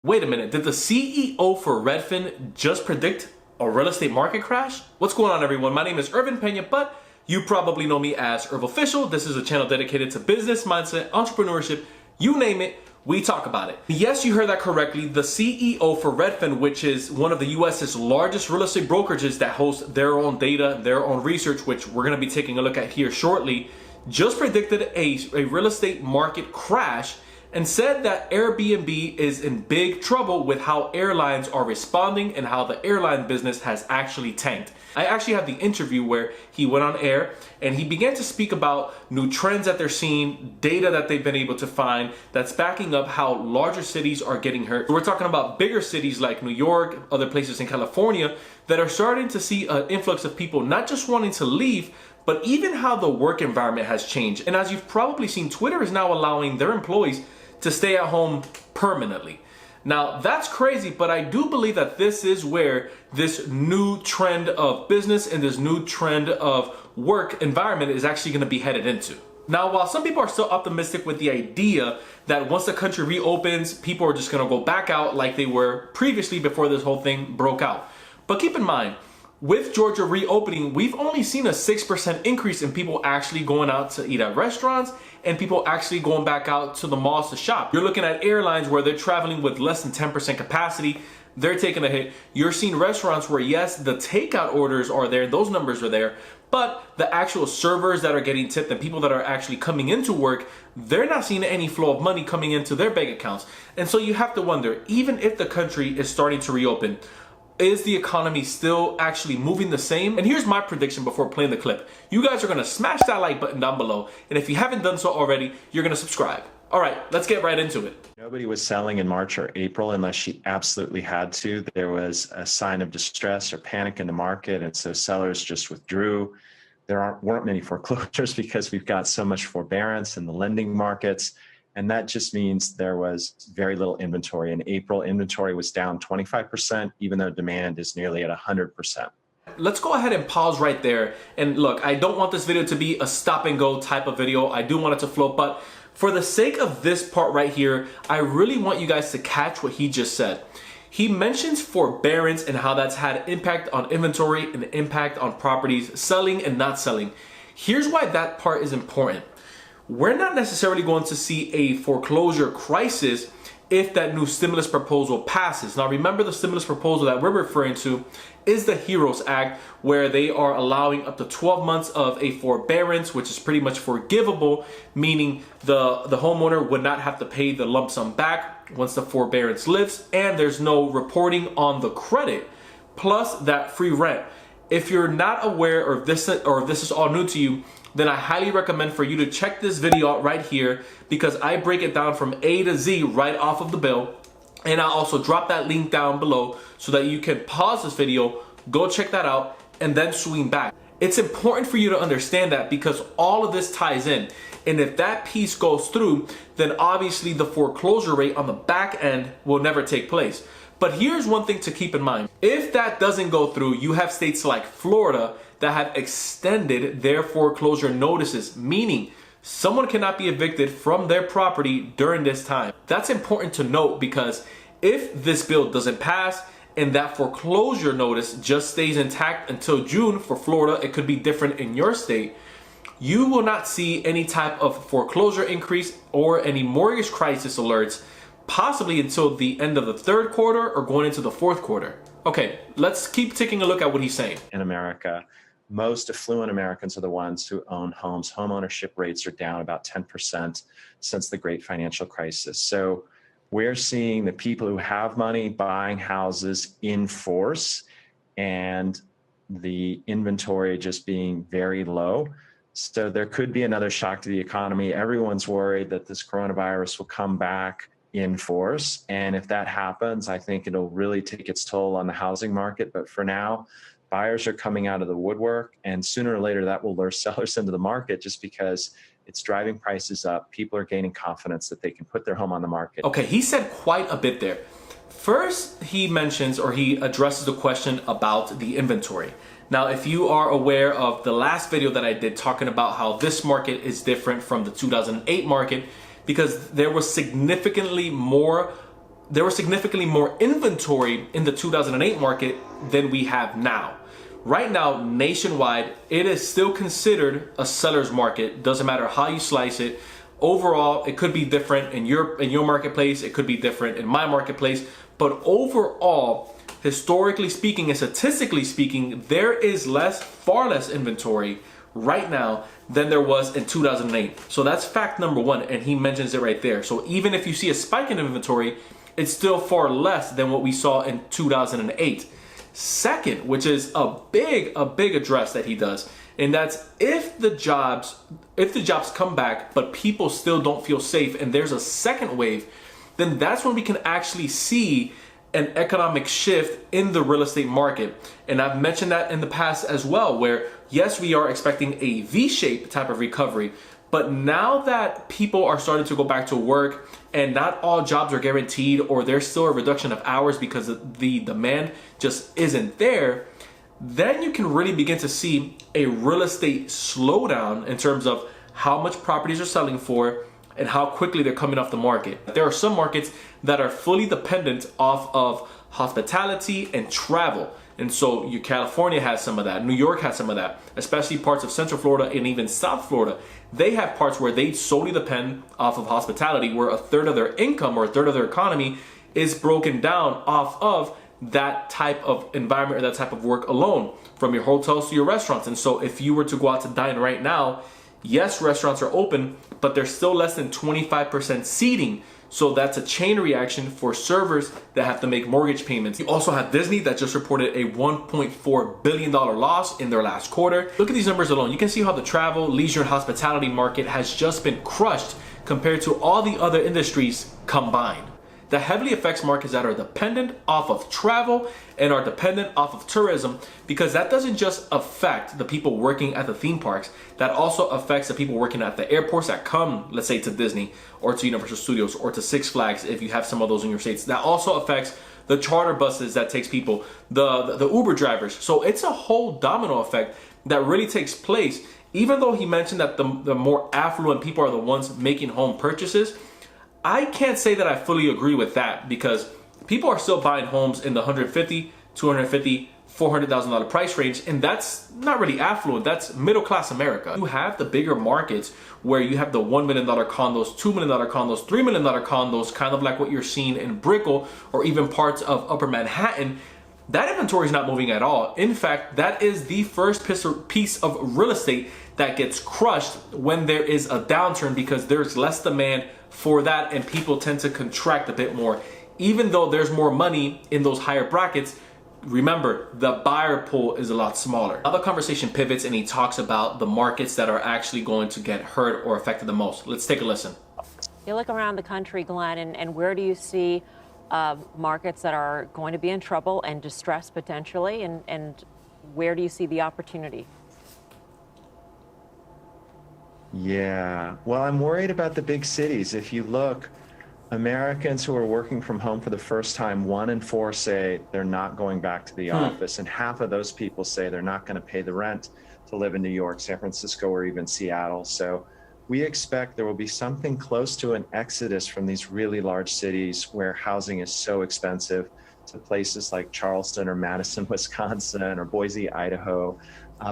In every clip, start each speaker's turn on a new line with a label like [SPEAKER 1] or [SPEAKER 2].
[SPEAKER 1] Wait a minute, did the CEO for Redfin just predict a real estate market crash? What's going on, everyone? My name is Irvin Pena, but you probably know me as Irv Official. This is a channel dedicated to business, mindset, entrepreneurship, you name it, we talk about it. Yes, you heard that correctly. The CEO for Redfin, which is one of the US's largest real estate brokerages that host their own data, their own research, which we're gonna be taking a look at here shortly, just predicted a real estate market crash and said that Airbnb is in big trouble with how airlines are responding and how the airline business has actually tanked. I actually have the interview where he went on air and he began to speak about new trends that they're seeing, data that they've been able to find that's backing up how larger cities are getting hurt. We're talking about bigger cities like New York, other places in California that are starting to see an influx of people not just wanting to leave, but even how the work environment has changed. And as you've probably seen, Twitter is now allowing their employees to stay at home permanently. Now that's crazy, but I do believe that this is where this new trend of business and this new trend of work environment is actually going to be headed into. Now, while some people are still optimistic with the idea that once the country reopens, people are just going to go back out like they were previously before this whole thing broke out. But keep in mind, with Georgia reopening, we've only seen a 6% increase in people actually going out to eat at restaurants and people actually going back out to the malls to shop. You're looking at airlines where they're traveling with less than 10% capacity. They're taking a hit. You're seeing restaurants where, yes, the takeout orders are there, those numbers are there, but the actual servers that are getting tipped and people that are actually coming into work, they're not seeing any flow of money coming into their bank accounts. And so you have to wonder, even if the country is starting to reopen, is the economy still actually moving the same? And here's my prediction before playing the clip. You guys are gonna smash that like button down below. And if you haven't done so already, you're gonna subscribe. All right, let's get right into it.
[SPEAKER 2] Nobody was selling in March or April unless she absolutely had to. There was a sign of distress or panic in the market. And so sellers just withdrew. There weren't many foreclosures because we've got so much forbearance in the lending markets. And that just means there was very little inventory. In April, inventory was down 25%, even though demand is nearly at 100%.
[SPEAKER 1] Let's go ahead and pause right there. And look, I don't want this video to be a stop and go type of video. I do want it to flow, but for the sake of this part right here, I really want you guys to catch what he just said. He mentions forbearance and how that's had impact on inventory and impact on properties selling and not selling. Here's why that part is important. We're not necessarily going to see a foreclosure crisis if that new stimulus proposal passes. Now remember, the stimulus proposal that we're referring to is the HEROES Act, where they are allowing up to 12 months of a forbearance, which is pretty much forgivable, meaning the homeowner would not have to pay the lump sum back once the forbearance lifts, and there's no reporting on the credit, plus that free rent. If you're not aware or if this is all new to you, then I highly recommend for you to check this video out right here, because I break it down from A to Z right off of the bill. And I'll also drop that link down below so that you can pause this video, go check that out, and then swing back. It's important for you to understand that because all of this ties in. And if that piece goes through, then obviously the foreclosure rate on the back end will never take place. But here's one thing to keep in mind. If that doesn't go through, you have states like Florida that have extended their foreclosure notices, meaning someone cannot be evicted from their property during this time. That's important to note, because if this bill doesn't pass and that foreclosure notice just stays intact until June, for Florida, it could be different in your state, you will not see any type of foreclosure increase or any mortgage crisis alerts, possibly until the end of the third quarter or going into the fourth quarter. Okay, let's keep taking a look at what he's saying.
[SPEAKER 2] In America, most affluent Americans are the ones who own homes. Home ownership rates are down about 10% since the great financial crisis. So we're seeing the people who have money buying houses in force and the inventory just being very low. So there could be another shock to the economy. Everyone's worried that this coronavirus will come back in force. And if that happens, I think it'll really take its toll on the housing market. But for now, buyers are coming out of the woodwork, and sooner or later that will lure sellers into the market just because it's driving prices up. People are gaining confidence that they can put their home on the market.
[SPEAKER 1] Okay, he said quite a bit there. First, he mentions or he addresses the question about the inventory. Now, if you are aware of the last video that I did talking about how this market is different from the 2008 market, because there was significantly more there was significantly more inventory in the 2008 market than we have now. Right now, nationwide, it is still considered a seller's market. Doesn't matter how you slice it. Overall, it could be different in your marketplace. It could be different in my marketplace. But overall, historically speaking and statistically speaking, there is far less inventory right now than there was in 2008. So that's fact number one, and he mentions it right there. So even if you see a spike in inventory, it's still far less than what we saw in 2008. Second, which is a big address that he does, and that's if the jobs come back, but people still don't feel safe, and there's a second wave, then that's when we can actually see an economic shift in the real estate market. And I've mentioned that in the past as well, where yes, we are expecting a V-shaped type of recovery, but now that people are starting to go back to work and not all jobs are guaranteed, or there's still a reduction of hours because the demand just isn't there, then you can really begin to see a real estate slowdown in terms of how much properties are selling for and how quickly they're coming off the market. There are some markets that are fully dependent off of hospitality and travel. And so California has some of that. New York has some of that, especially parts of Central Florida and even South Florida. They have parts where they solely depend off of hospitality, where a third of their income or a third of their economy is broken down off of that type of environment or that type of work alone, from your hotels to your restaurants. And so if you were to go out to dine right now, yes, restaurants are open, but there's still less than 25% seating. So that's a chain reaction for servers that have to make mortgage payments. You also have Disney that just reported a $1.4 billion loss in their last quarter. Look at these numbers alone. You can see how the travel, leisure, and hospitality market has just been crushed compared to all the other industries combined. That heavily affects markets that are dependent off of travel and are dependent off of tourism, because that doesn't just affect the people working at the theme parks, that also affects the people working at the airports that come, let's say, to Disney or to Universal Studios or to Six Flags if you have some of those in your states. That also affects the charter buses that takes people, the Uber drivers. So it's a whole domino effect that really takes place. Even though he mentioned that the more affluent people are the ones making home purchases, I can't say that I fully agree with that, because people are still buying homes in the $150,000, $250,000, $400,000 price range, and that's not really affluent. That's middle class America. You have the bigger markets where you have the $1 million condos, $2 million condos, $3 million condos, kind of like what you're seeing in Brickell or even parts of Upper Manhattan. That inventory is not moving at all. In fact, that is the first piece of real estate that gets crushed when there is a downturn, because there's less demand for that and people tend to contract a bit more. Even though there's more money in those higher brackets, remember, the buyer pool is a lot smaller. Now the conversation pivots and he talks about the markets that are actually going to get hurt or affected the most. Let's take a listen.
[SPEAKER 3] You look around the country, Glenn, and where do you see markets that are going to be in trouble and distressed potentially, and where do you see the opportunity?
[SPEAKER 2] Yeah, well, I'm worried about the big cities. If you look, Americans who are working from home for the first time, 1 in 4 say they're not going back to the office, and half of those people say they're not going to pay the rent to live in New York, San Francisco, or even Seattle. So we expect there will be something close to an exodus from these really large cities where housing is so expensive to places like Charleston or Madison, Wisconsin, or Boise, Idaho,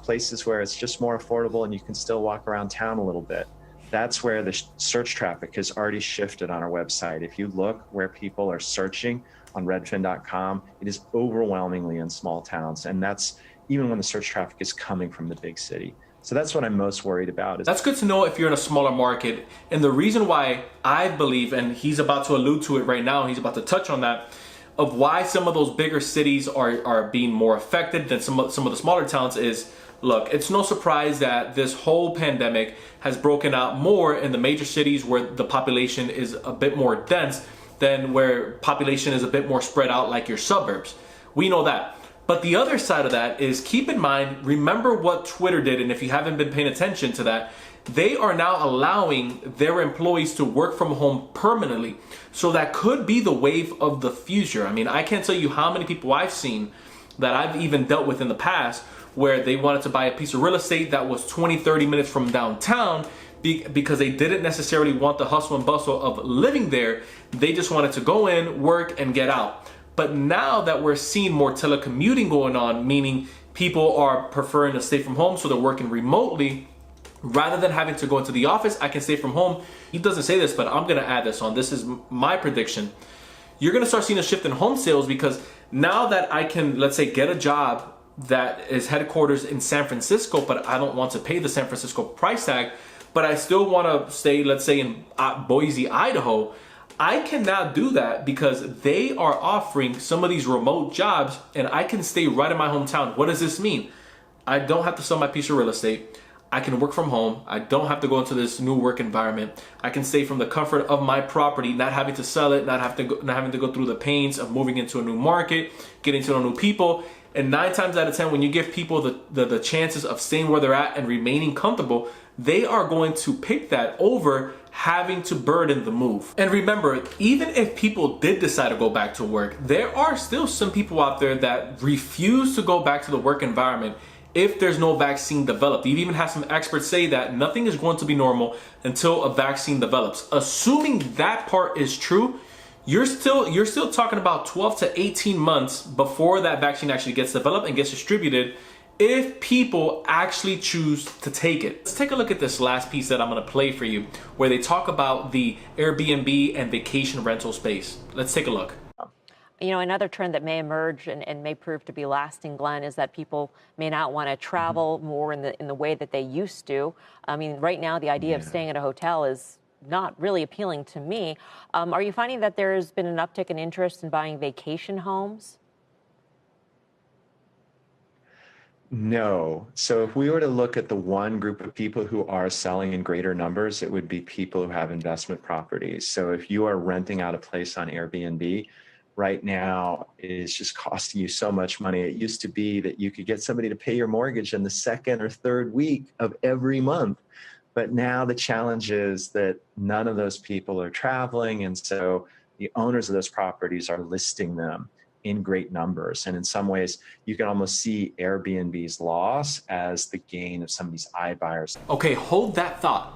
[SPEAKER 2] places where it's just more affordable and you can still walk around town a little bit. That's where the search traffic has already shifted on our website. If you look where people are searching on redfin.com, it is overwhelmingly in small towns. And that's even when the search traffic is coming from the big city. So that's what I'm most worried about.
[SPEAKER 1] That's good to know if you're in a smaller market. And the reason why I believe, and he's about to allude to it right now, he's about to touch on that, of why some of those bigger cities are being more affected than some of the smaller towns is, look, it's no surprise that this whole pandemic has broken out more in the major cities where the population is a bit more dense than where population is a bit more spread out, like your suburbs. We know that. But the other side of that is, keep in mind, remember what Twitter did, and if you haven't been paying attention to that, they are now allowing their employees to work from home permanently. So that could be the wave of the future. I mean, I can't tell you how many people I've seen that I've even dealt with in the past where they wanted to buy a piece of real estate that was 20, 30 minutes from downtown, because they didn't necessarily want the hustle and bustle of living there. They just wanted to go in, work, and get out. But now that we're seeing more telecommuting going on, meaning people are preferring to stay from home, so they're working remotely, rather than having to go into the office, I can stay from home. He doesn't say this, but I'm gonna add this on. This is my prediction. You're gonna start seeing a shift in home sales, because now that I can, let's say, get a job that is headquarters in San Francisco, but I don't want to pay the San Francisco price tag, but I still wanna stay, let's say, in Boise, Idaho, I can now do that because they are offering some of these remote jobs and I can stay right in my hometown. What does this mean? I don't have to sell my piece of real estate. I can work from home. I don't have to go into this new work environment. I can stay from the comfort of my property, not having to sell it, not having to go through the pains of moving into a new market, getting to know new people. And 9 times out of 10, when you give people the chances of staying where they're at and remaining comfortable, they are going to pick that over having to burden the move. And remember, even if people did decide to go back to work, there are still some people out there that refuse to go back to the work environment if there's no vaccine developed. You've even had some experts say that nothing is going to be normal until a vaccine develops. Assuming that part is true, you're still talking about 12 to 18 months before that vaccine actually gets developed and gets distributed, if people actually choose to take it. Let's take a look at this last piece that I'm gonna play for you, where they talk about the Airbnb and vacation rental space. Let's take a look.
[SPEAKER 3] You know, another trend that may emerge and may prove to be lasting, Glenn, is that people may not want to travel more in the way that they used to. I mean, right now, the idea of staying at a hotel is not really appealing to me. Are you finding that there's been an uptick in interest in buying vacation homes?
[SPEAKER 2] No. So if we were to look at the one group of people who are selling in greater numbers, it would be people who have investment properties. So if you are renting out a place on Airbnb, right now it's just costing you so much money. It used to be that you could get somebody to pay your mortgage in the second or third week of every month. But now the challenge is that none of those people are traveling. And so the owners of those properties are listing them in great numbers. And in some ways, you can almost see Airbnb's loss as the gain of some of these iBuyers.
[SPEAKER 1] Okay, hold that thought.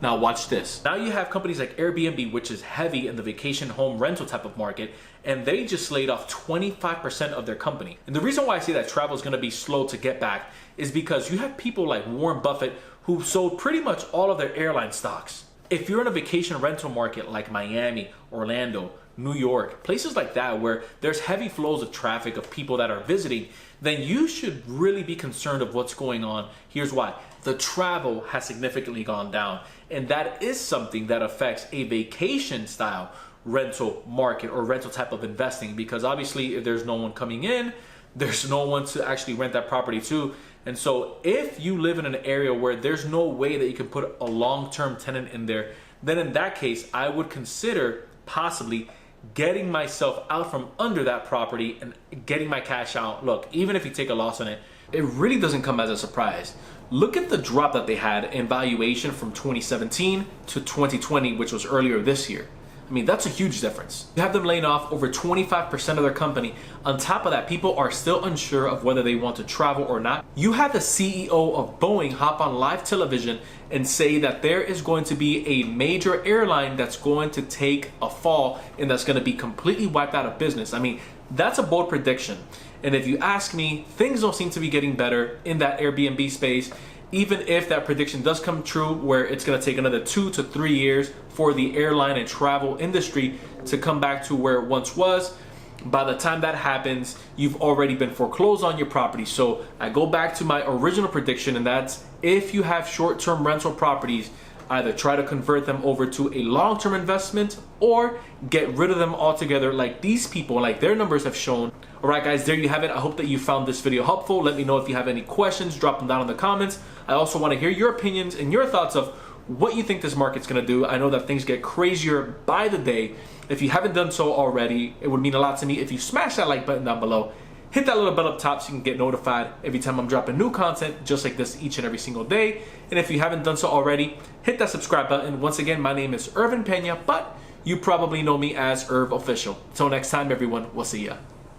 [SPEAKER 1] Now watch this. Now you have companies like Airbnb, which is heavy in the vacation home rental type of market, and they just laid off 25% of their company. And the reason why I say that travel is gonna be slow to get back is because you have people like Warren Buffett who sold pretty much all of their airline stocks. If you're in a vacation rental market like Miami, Orlando, New York, places like that where there's heavy flows of traffic of people that are visiting, then you should really be concerned of what's going on. Here's why. The travel has significantly gone down, and that is something that affects a vacation style rental market or rental type of investing, because obviously if there's no one coming in, there's no one to actually rent that property to. And so if you live in an area where there's no way that you can put a long-term tenant in there, then in that case, I would consider possibly getting myself out from under that property and getting my cash out. Look, even if you take a loss on it, it really doesn't come as a surprise. Look at the drop that they had in valuation from 2017 to 2020, which was earlier this year. I mean, that's a huge difference. You have them laying off over 25% of their company. On top of that, people are still unsure of whether they want to travel or not. You had the CEO of Boeing hop on live television and say that there is going to be a major airline that's going to take a fall and that's going to be completely wiped out of business. I mean, that's a bold prediction. And if you ask me, things don't seem to be getting better in that Airbnb space. Even if that prediction does come true, where it's going to take another 2 to 3 years for the airline and travel industry to come back to where it once was, by the time that happens, you've already been foreclosed on your property. So I go back to my original prediction, and that's if you have short-term rental properties, either try to convert them over to a long-term investment or get rid of them altogether like these people, like their numbers have shown. All right, guys, there you have it. I hope that you found this video helpful. Let me know if you have any questions, drop them down in the comments. I also want to hear your opinions and your thoughts of what you think this market's going to do. I know that things get crazier by the day. If you haven't done so already, it would mean a lot to me if you smash that like button down below. Hit that little bell up top so you can get notified every time I'm dropping new content just like this each and every single day. And if you haven't done so already, hit that subscribe button. Once again, my name is Irvin Pena, but you probably know me as Irv Official. Until next time, everyone, we'll see ya.